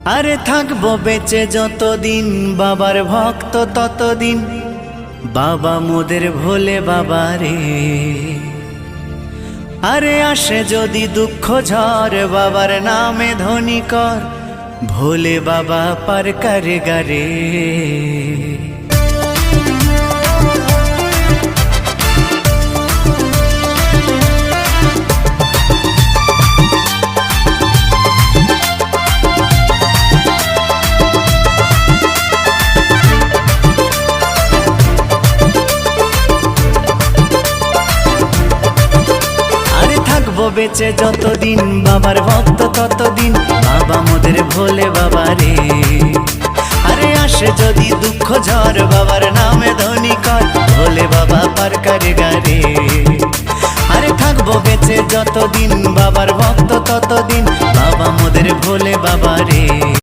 আরে থাকবো বেঁচে যতদিন বাবার ভক্ত ততদিন, বাবা মোদের ভোলে বাবা রে। আরে আসে যদি দুঃখ ঝড় বাবার নামে ধ্বনি কর, ভোলে বাবা পার করে গারে। বেঁচে যতদিন বাবার ভক্ত ততদিন, বাবা মোদের ভোলে বাবা রে। আরে আসে যদি দুঃখ ঝড় বাবার নামে ধ্বনি কর, ভোলে বাবা পার করে গারে। আরে থাকবো বেঁচে যতদিন বাবার ভক্ত ততদিন, বাবা মোদের ভোলে বাবা রে।